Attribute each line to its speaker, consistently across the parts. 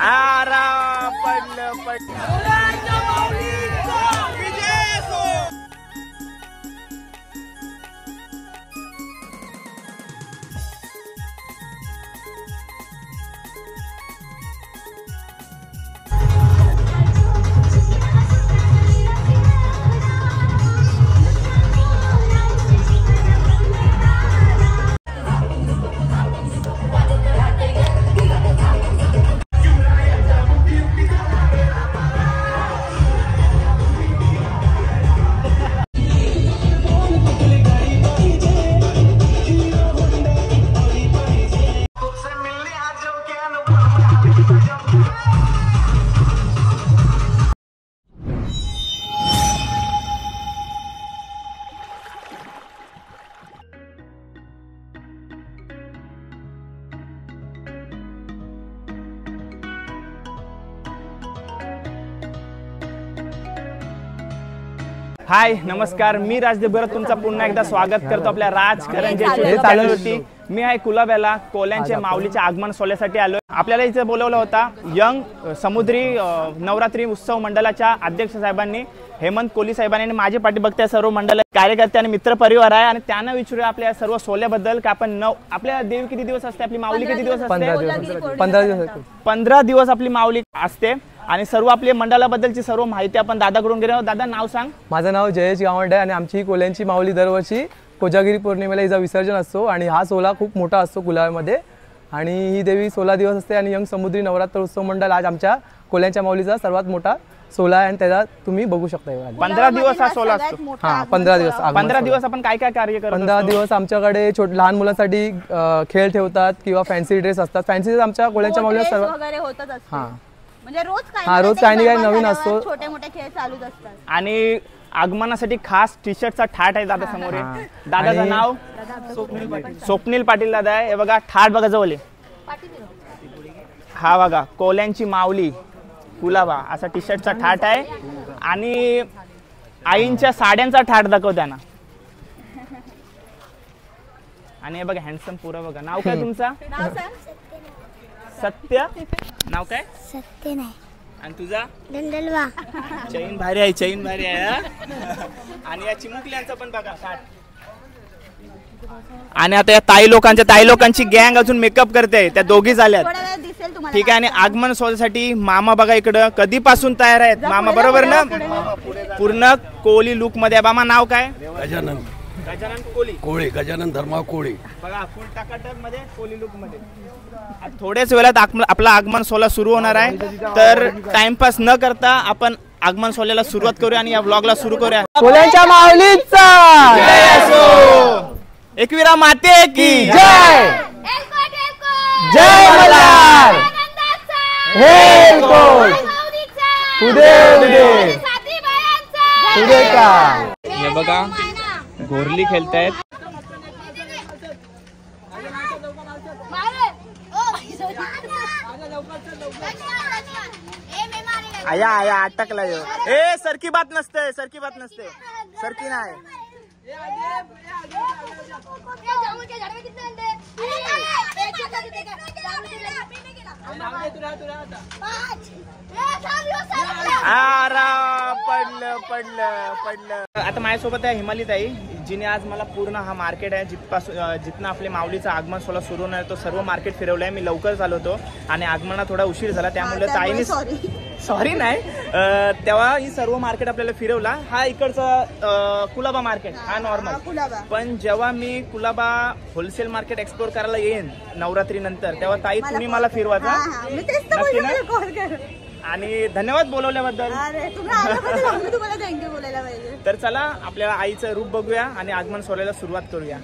Speaker 1: आरा पडलं पडलं हाय नमस्कार, मी राजदेव भरत तुमचा पुन्हा एकदा स्वागत करतो आपल्या राजकरंजेची चॅनलवरती। मी आहे कुलाब्याला कोल्यांच्या माऊलीच्या आगमन सोहळ्यासाठी आलोय। आपल्याला इथे बोलवलं होता यंग समुद्री नवरात्री उत्सव मंडळाच्या अध्यक्ष साहेबांनी, हेमंत कोली साहेबांनी आणि माझे पाठीबगत्या सर्व मंडळ कार्यकर्ते आणि मित्र परिवार आहे। आणि त्यांना विचारूया आपल्या सर्व सोहळ्याबद्दल की आपण आपल्या देवी किती दिवस असते, आपली माऊली किती दिवस असते? 15 दिवस आपली माऊली असते आणि सर्व आपल्या मंडळाबद्दलची सर्व माहिती आपण दादाकडून घेणार आहोत। दादा नाव सांग।
Speaker 2: माझं नाव जयेश गावंडे आणि आमची कोल्यांची माऊली दरवर्षी कोजागिरी पौर्णिमेला हिचा विसर्जन असतो आणि हा सोहळा खूप मोठा असतो कुलाब्यामध्ये आणि ही देवी 16 दिवस असते आणि यंग समुद्री नवरात्र उत्सव मंडळ आज आमच्या कोल्यांच्या माऊलीचा सर्वात मोठा सोहळा आहे आणि त्याला तुम्ही बघू शकता।
Speaker 1: 15 दिवस हा सोहळा असतो।
Speaker 2: हां 15 दिवस।
Speaker 1: 15 दिवस आपण काय काय कार्य करतो?
Speaker 2: 15 दिवस आमच्याकडे लहान मुलांसाठी खेळ ठेवतात किंवा फॅन्सी ड्रेस असतात। फॅन्सी ड्रेस आमच्या कोल्यांच्या माऊलीला सर्व
Speaker 3: वगैरे होतच असते।
Speaker 2: हां
Speaker 3: म्हणजे रोज
Speaker 2: काही ना काही नवीन असतो,
Speaker 3: छोटे मोठे खेळ चालूच असतात।
Speaker 1: आणि आगमनासाठी खास टी शर्टचा ठाट आहे दादा समोर। दादाचं नाव स्वप्नील पाटील दादा आहे। हे बघा ठाट बघा जवळ हा बघा कोल्यांची माऊली कुलाबा असा टी शर्टचा ठाट आहे आणि आईंच्या साड्यांचा ठाट दाखव त्यांना। आणि हे बघा हँडसम पुरा बघा। नाव काय तुमचा? सत्य। नाव काय?
Speaker 4: सत्य नाही।
Speaker 1: आणि तुझा?
Speaker 4: दंडलवा।
Speaker 1: चैन भारी आहे, चैन भारी आहे। आणि या चिमुकल्यांचा पण बघा ठाट। आणि आता या ताई लोकांची गँग अजून मेकअप करते, त्या दोघी झाल्यात ठीक आहे। आणि आगमन सोहळ्यासाठी मामा बघा इकडं कधीपासून तयार आहेत मामा, बरोबर ना? पूर्ण कोली लुक मध्ये। मामा नाव काय?
Speaker 5: गजानन
Speaker 1: कोली
Speaker 5: कोळी, गजानन धर्मा कोळी
Speaker 1: बघा फुल टाकाटक मध्ये कोली लुक मध्ये। थोड्याच वेळात आपला आगमन सोहळा सुरू होणार आहे, तर टाइमपास न करता आपण आगमन सोहळ्याला सुरुवात करूया आणि या व्लॉगला सुरू करूया।
Speaker 2: कोल्यांच्या माऊलीचा
Speaker 1: जय असो, एकविरा माते की
Speaker 2: जय, जय मल्हार, हे कोल उदे उदे उदे का।
Speaker 1: हे बघा घोरली खेळतायत। आया आया अटकला यो। ए सरकी बात नसते, सरकी बात नसते, सरकी नाही। आरा पडलं पडलं पडलं। आता माझ्यासोबत आहे हिमाली ताई, जिने आज मला पूर्ण हा मार्केट आहे जिथनं आपले माऊलीचं आगमन सोहळा सुरू होणार आहे तो सर्व मार्केट फिरवलंय। मी लवकर चालू होतो आणि आगमनाला थोडा उशीर झाला, त्यामुळे ताईने सॉरी नाही तेव्हा ही सर्व मार्केट आपल्याला फिरवला। हा इकडचा कुलाबा मार्केट हा नॉर्मल, पण जेव्हा मी कुलाबा होलसेल मार्केट एक्सप्लोर करायला येईन नवरात्री नंतर तेव्हा ताई तुम्ही मला फिरवायचा नक्की ना? आणि धन्यवाद बोलवल्याबद्दल। तर चला आपल्याला आईचं रूप बघूया आणि आगमन सोहळ्याला सुरुवात करूया।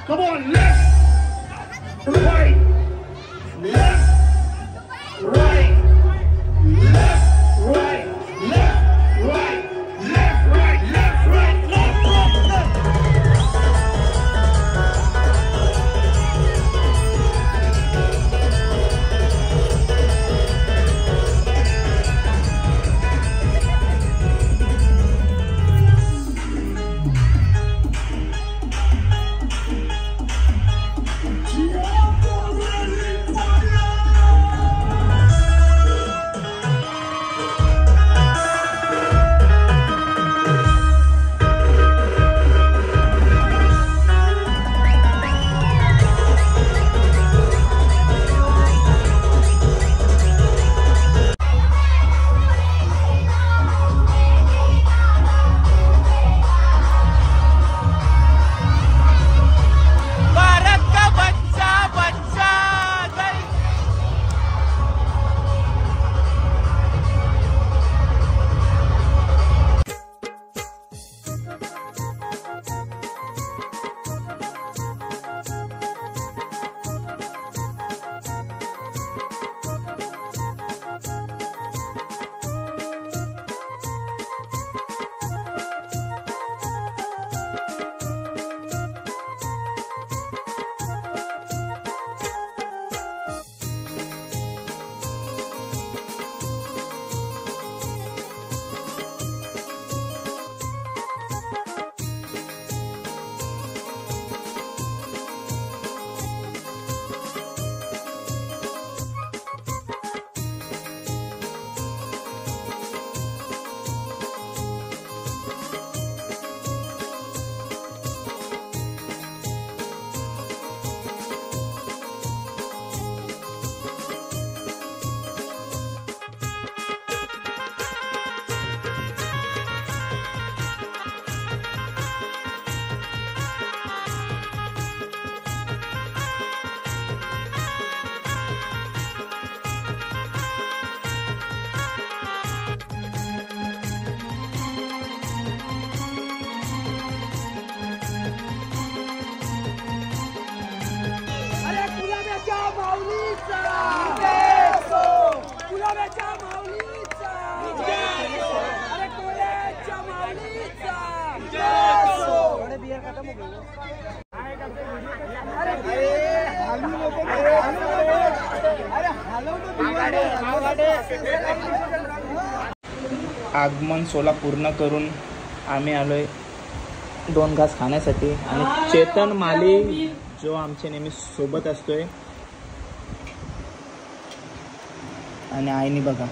Speaker 4: Come on, left, right, left, right, left, right, left, right, left, right, left, right, left, right, left.
Speaker 1: आगमन सोला पूर्ण करून आम्ही आलोय 2 घास खाण्यासाठी आणि चेतन माली जो आमच्या नेहमी सोबत असतोय आणि आईने बघा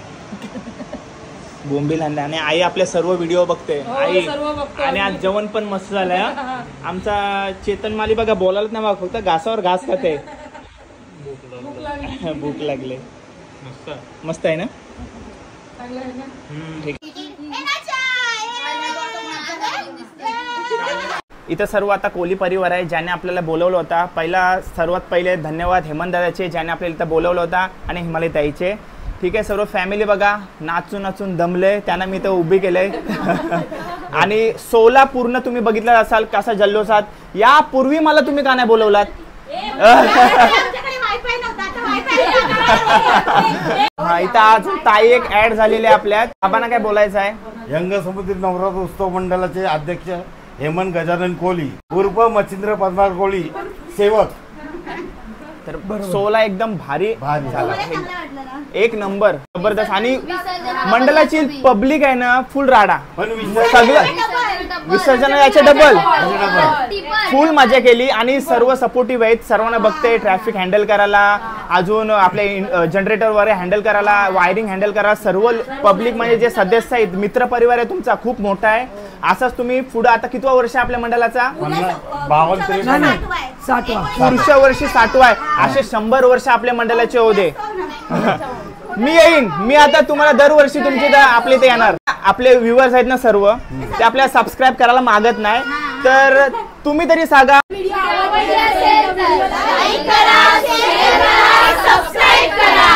Speaker 1: बोंबील आणले आणि आई आपले सर्व व्हिडिओ बघते आई आणि आज जेवण पण मस्त झालंय आमचा चेतन माली बघा बोलायलाच नाही बघा फक्त घासावर घास खाते भूक लागले मस्त आहे ना ठीक इथं सर्व आता कोली परिवार आहे ज्याने आपल्याला बोलवलं होता सर्वात पहिले धन्यवाद हेमंत दादाचे ज्याने आपल्याला इथं बोलवलं होता आणि हिमालय ताईचे ठीक आहे सर्व फॅमिली बघा नाचून नाचून दमले त्यांना मी इथं उभी केलंय आणि 16 पूर्ण तुम्ही बघितलं असाल कसा जल्लोषात यापूर्वी मला तुम्ही का नाही बोलवलात हा इथं आज ताई एक ऍड झालेली आपल्यात आबांना काय बोलायचं आहे
Speaker 5: यंग समुद्री नवरात्र उत्सव मंडळाचे अध्यक्ष हेमंत गजानन कोली उर्फ मच्छिंद्र पद्मार कोली सेवक
Speaker 1: तर 16 एकदम भारी झाला एक नंबर जबरदस्त आणि मंडळाची पब्लिक आहे ना फुल राडा
Speaker 5: पण
Speaker 1: सगळं विसर्जन याचे डबल फुल मजा केली आणि सर्व सपोर्टिव्ह आहेत सर्वांना बघते ट्रॅफिक हँडल करायला अजून आपले जनरेटर वगैरे हँडल करायला वायरिंग हँडल करायला सर्व पब्लिक म्हणजे जे सदस्य आहेत मित्र परिवार आहे तुमचा खूप मोठा आहे असंच तुम्ही पुढे आता कितवा वर्ष आपल्या मंडळाचा
Speaker 5: 52
Speaker 1: पुढच्या वर्षी 60 आहे असे 100 वर्ष आपल्या मंडळाचे होते मी येईन मी आता तुम्हाला दरवर्षी तुमचे आपले ते येणार आपले व्ह्युअर्स आहेत ना सर्व ते आपल्याला सबस्क्राईब करायला मागत नाही तर तुम्ही तरी सांगा
Speaker 3: सबस्क्राइब करा